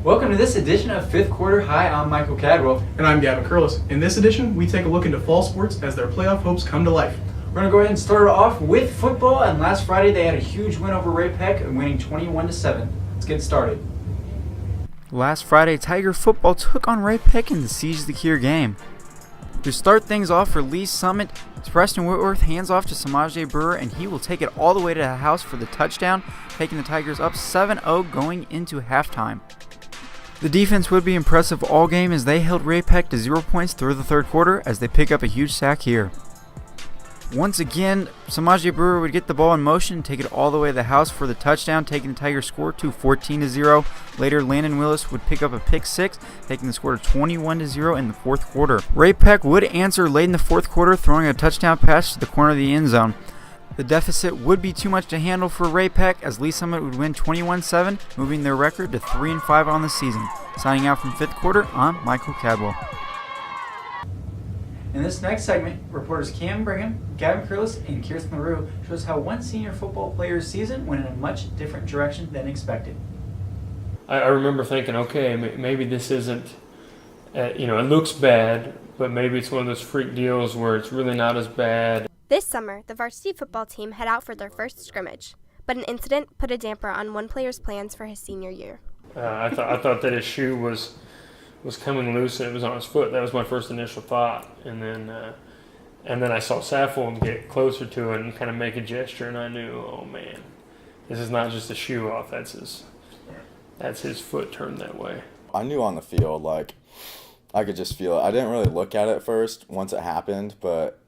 Welcome to this edition of Fifth Quarter. Hi, I'm Michael Cadwell. And I'm Gavin Curlis. In this edition, we take a look into fall sports as their playoff hopes come to life. We're going to go ahead and start off with football, and last Friday they had a huge win over Ray Peck, winning 21-7. Let's get started. Last Friday, Tiger football took on Ray Peck in the Siege the Cure game. To start things off for Lee Summit, Preston Whitworth hands off to Samaje Brewer, and he will take it all the way to the house for the touchdown, taking the Tigers up 7-0 going into halftime. The defense would be impressive all game as they held Ray Peck to 0 points through the third quarter as they pick up a huge sack here. Once again, Samaje Brewer would get the ball in motion and take it all the way to the house for the touchdown, taking the Tigers' score to 14-0. Later, Landon Willis would pick up a pick six, taking the score to 21-0 in the fourth quarter. Ray Peck would answer late in the fourth quarter, throwing a touchdown pass to the corner of the end zone. The deficit would be too much to handle for Ray Peck as Lee Summit would win 21-7, moving their record to 3-5 on the season. Signing out from Fifth Quarter, I'm Michael Cadwell. In this next segment, reporters Cam Brigham, Gavin Curlis, and Kirsten LaRue shows how one senior football player's season went in a much different direction than expected. I remember thinking, okay, maybe this isn't, it looks bad, but maybe it's one of those freak deals where it's really not as bad. This summer, the varsity football team head out for their first scrimmage, but an incident put a damper on one player's plans for his senior year. I thought that his shoe was coming loose and it was on his foot. That was my first initial thought, and then I saw Saffold get closer to it and kind of make a gesture, and I knew, oh man, this is not just a shoe off. That's his foot turned that way. I knew on the field, I could just feel it. I didn't really look at it first once it happened, but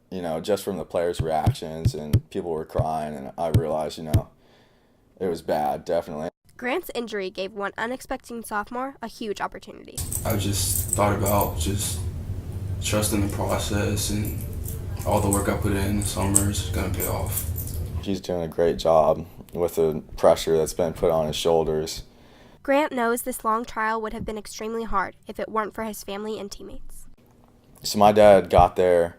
just from the players' reactions and people were crying, and I realized, it was bad, definitely. Grant's injury gave one unexpected sophomore a huge opportunity. I just thought about just trusting the process, and all the work I put in the summer is going to pay off. He's doing a great job with the pressure that's been put on his shoulders. Grant knows this long trial would have been extremely hard if it weren't for his family and teammates. So my dad got there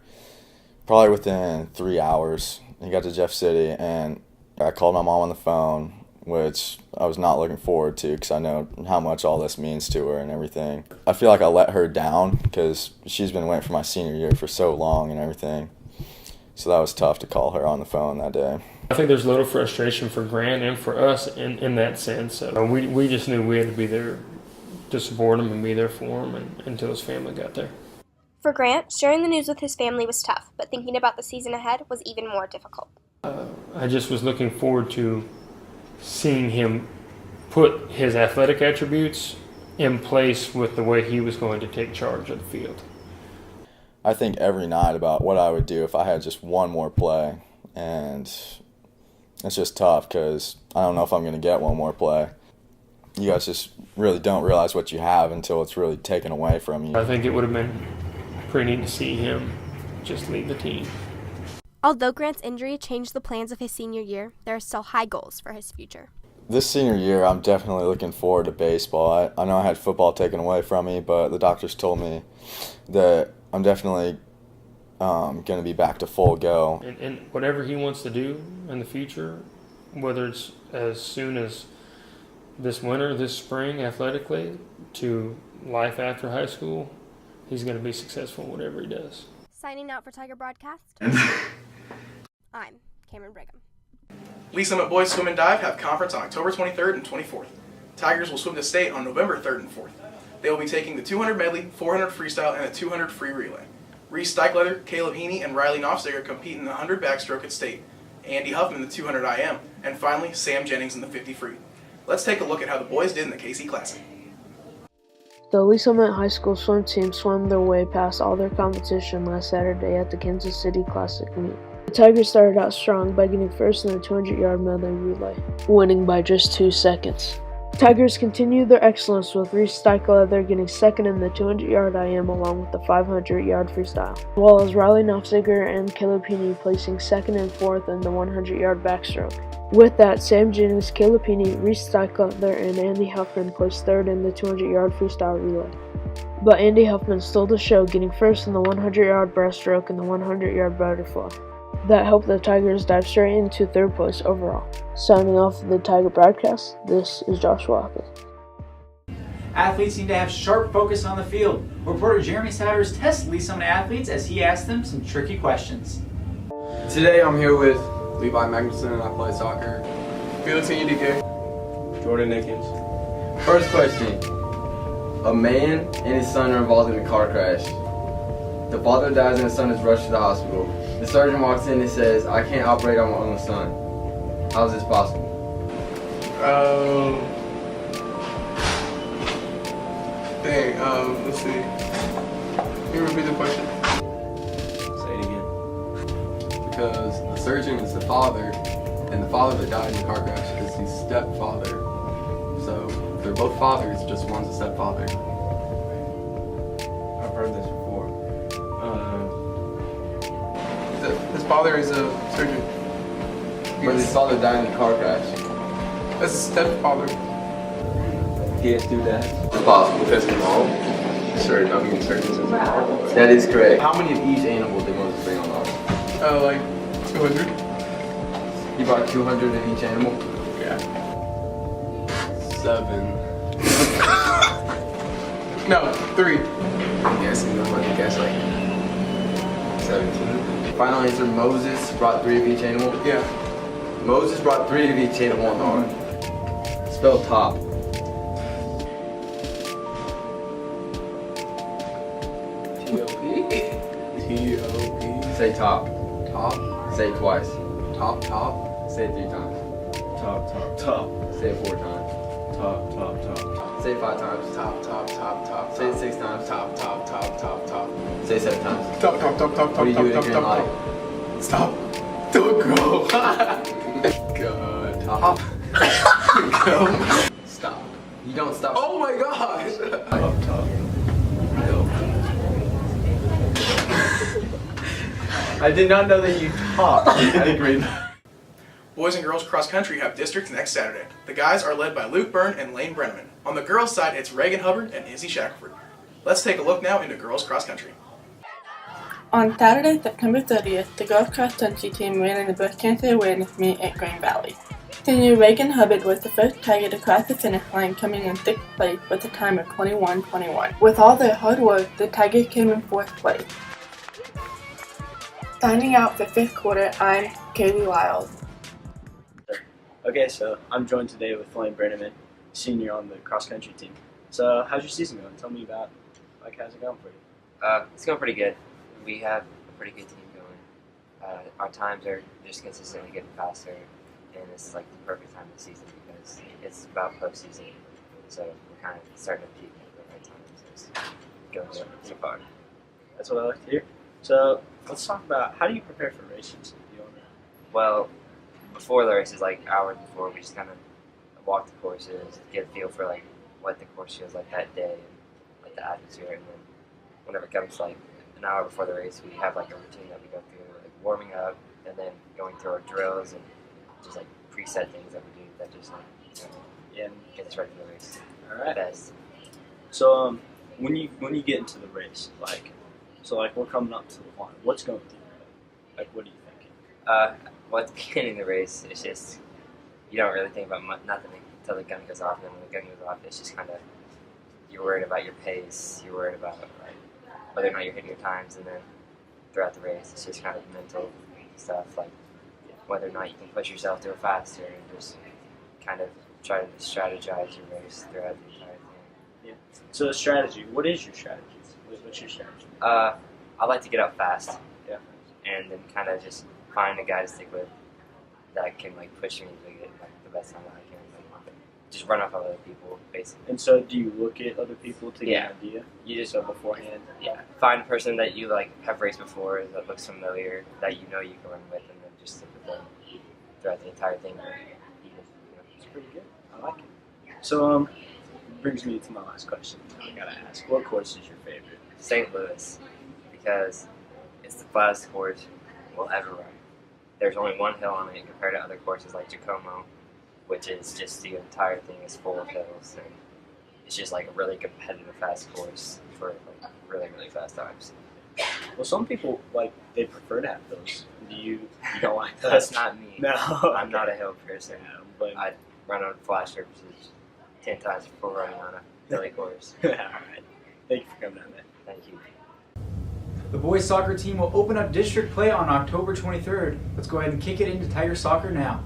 probably within 3 hours. He got to Jeff City, and I called my mom on the phone, which I was not looking forward to because I know how much all this means to her and everything. I feel like I let her down because she's been waiting for my senior year for so long and everything. So that was tough to call her on the phone that day. I think there's a little frustration for Grant and for us in that sense. We just knew we had to be there to support him and be there for him until his family got there. For Grant, sharing the news with his family was tough, but thinking about the season ahead was even more difficult. I just was looking forward to seeing him put his athletic attributes in place with the way he was going to take charge of the field. I think every night about what I would do if I had just one more play, and it's just tough because I don't know if I'm going to get one more play. You guys just really don't realize what you have until it's really taken away from you. I think it would have been pretty neat to see him just lead the team. Although Grant's injury changed the plans of his senior year, there are still high goals for his future. This senior year, I'm definitely looking forward to baseball. I know I had football taken away from me, but the doctors told me that I'm definitely going to be back to full go. And whatever he wants to do in the future, whether it's as soon as this winter, this spring, athletically, to life after high school, he's going to be successful in whatever he does. Signing out for Tiger Broadcast, I'm Cameron Brigham. Lee Summit Boys Swim and Dive have conference on October 23rd and 24th. Tigers will swim to state on November 3rd and 4th. They will be taking the 200 medley, 400 freestyle, and the 200 free relay. Reese Steichleather, Caleb Heaney, and Riley Knopfsteger compete in the 100 backstroke at state. Andy Huffman in the 200 IM, and finally Sam Jennings in the 50 free. Let's take a look at how the boys did in the KC Classic. The Lee Summit High School swim team swam their way past all their competition last Saturday at the Kansas City Classic meet. The Tigers started out strong by getting first in the 200-yard medley relay, winning by just 2 seconds. Tigers continued their excellence with Reese Steichleather getting second in the 200-yard IM along with the 500-yard freestyle, as well as Riley Knopfsteger and Caleb Heaney placing second and fourth in the 100-yard backstroke. With that, Sam Jennings, Caleb Heaney, Reese Steichleather, and Andy Huffman placed third in the 200-yard freestyle relay. But Andy Huffman stole the show, getting first in the 100-yard breaststroke and the 100-yard butterfly. That helped the Tigers dive straight into third place overall. Signing off the Tiger Broadcast, this is Josh Walker. Athletes need to have sharp focus on the field. Reporter Jeremy Souders tests Lee Summit athletes as he asks them some tricky questions. Today I'm here with Levi Magnuson and I play soccer. Felix UDK. Jordan Nickens. First question. A man and his son are involved in a car crash. The father dies and the son is rushed to the hospital. The surgeon walks in and says, "I can't operate on my own son." How is this possible? Let's see. Can you repeat the question? Say it again. Because the surgeon is the father, and the father that died in the car crash is his stepfather. So if they're both fathers, just one's a stepfather. I've heard this before. His father is a surgeon. But his father died in the car crash. That's his stepfather. He has two dads. It's possible because his mom. Surgeons. That is correct. How many of each animal did Moses bring on the ark? Like 200. He brought 200 of each animal? Yeah. 7. No, 3. I'm guessing. I'm going to guess like 17. Final answer, Moses brought 3 of each animal? Yeah. Moses brought 3 of each animal on the ark. Spell top. T-O-P? T-O-P. Say top. Top. Say it twice. Top, top. Say it 3 times. Top, top, top. Say it 4 times. Top, top, top, top. Say it 5 times. Top, top, top, top. Say it 6 times. Top, top, top, top, top. Say it 7 times. Top, top, top, top, What do you top, do top, if you're in top, light? Stop. Don't go. Good. Top. Go. Stop. You don't stop. Oh my gosh. Up top. No. I did not know that you talked. I agree. Boys and girls cross country have districts next Saturday. The guys are led by Luke Byrne and Lane Brenneman. On the girls' side, it's Reagan Hubbard and Izzy Shackelford. Let's take a look now into girls cross country. On Saturday, September 30th, the girls cross country team ran in the breast cancer awareness meet at Green Valley. Senior Reagan Hubbard was the first Tiger to cross the finish line, coming in 6th place with a time of 21:21. With all their hard work, the Tigers came in 4th place. Signing out for 5th quarter, I'm Kaylee Lyles. Okay, so I'm joined today with Lane Brenneman, senior on the cross country team. So how's your season going? Tell me about how's it going for you? It's going pretty good. We have a pretty good team going. Our times are just consistently getting faster, and it's like the perfect time of the season because it's about postseason. So we're kind of starting to peak at the right time. So it's going good so far. That's what I like to hear. So let's talk about how do you prepare for races? Well, before the races, like hours before, we just kind of walk the courses, get a feel for like what the course feels like that day, and like the atmosphere. And then whenever it comes like an hour before the race, we have like a routine that we go through, like warming up, and then going through our drills and just like preset things that we do that just like get us ready for the race. All right. Best. So when you get into the race, we're coming up to the line. What's going through your head? Like, what are you thinking? Well, at the beginning of the race, it's just you don't really think about nothing until the gun goes off, and then when the gun goes off, it's just kind of you're worried about your pace, you're worried about like whether or not you're hitting your times, and then throughout the race, it's just kind of mental stuff, like whether or not you can push yourself to it faster, and just kind of try to strategize your race throughout the entire thing. Yeah. So strategy. What is your strategy? What's your strategy? I like to get up fast. Yeah. And then kind of just find a guy to stick with that can like push me to get like the best time that I can. Like, just run off of other people, basically. And so, do you look at other people to get an idea? You just beforehand. Yeah. Find a person that you like have raced before that looks familiar, that you know you can run with, and then just stick with them throughout the entire thing. It's pretty good. I like it. So, brings me to my last question. I gotta ask, what course is your favorite? St. Louis, because it's the flattest course we'll ever run. There's only one hill on it compared to other courses like Jacomo, which is just the entire thing is full of hills, and it's just like a really competitive fast course for like really, really fast times. Well, some people they prefer to have those. You don't like that? That's not me. No, I'm not a hill person. Yeah, but I run on flat surfaces 10 times before running on a early quarters. All right. Thank you for coming down there. Thank you. The boys soccer team will open up district play on October 23rd. Let's go ahead and kick it into Tiger soccer now.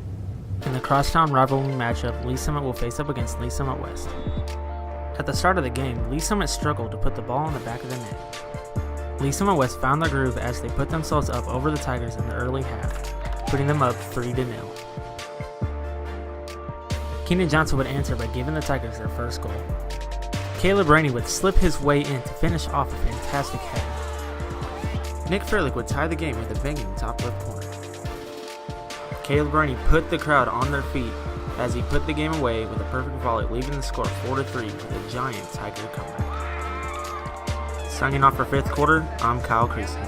In the crosstown rivalry matchup, Lee Summit will face up against Lee Summit West. At the start of the game, Lee Summit struggled to put the ball in the back of the net. Lee Summit West found their groove as they put themselves up over the Tigers in the early half, putting them up 3-0. Keenan Johnson would answer by giving the Tigers their first goal. Caleb Rainey would slip his way in to finish off a fantastic header. Nick Furlick would tie the game with a banging top left corner. Caleb Rainey put the crowd on their feet as he put the game away with a perfect volley, leaving the score 4-3 with a giant Tiger comeback. Signing off for fifth quarter, I'm Kyle Creasy.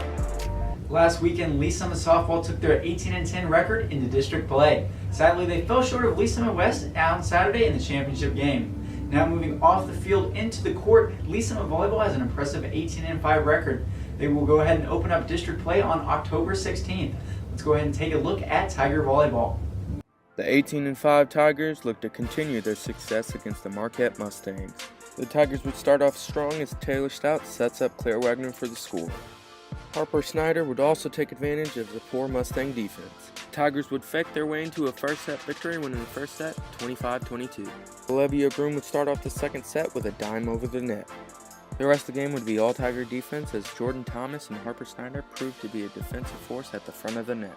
Last weekend, Lee Summit softball took their 18-10 record into district play. Sadly, they fell short of Lee Summit West on Saturday in the championship game. Now moving off the field into the court, Lee Summit volleyball has an impressive 18-5 record. They will go ahead and open up district play on October 16th. Let's go ahead and take a look at Tiger volleyball. The 18-5 Tigers look to continue their success against the Marquette Mustangs. The Tigers would start off strong as Taylor Stout sets up Claire Wagner for the score. Harper Snyder would also take advantage of the poor Mustang defense. Tigers would fake their way into a first set victory, winning the first set 25-22. Olivia Broom would start off the second set with a dime over the net. The rest of the game would be all Tiger defense as Jordan Thomas and Harper Snyder proved to be a defensive force at the front of the net.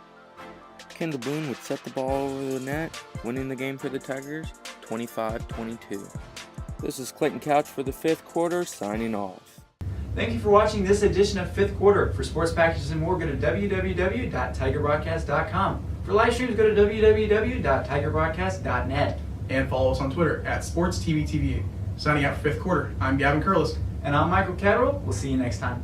Kendall Boone would set the ball over the net, winning the game for the Tigers 25-22. This is Clayton Couch for the fifth quarter, signing off. Thank you for watching this edition of Fifth Quarter. For sports packages and more, go to www.tigerbroadcast.com. For live streams, go to www.tigerbroadcast.net. And follow us on Twitter at SportsTVTVA. Signing out for fifth quarter, I'm Gavin Curlis. And I'm Michael Catterall. We'll see you next time.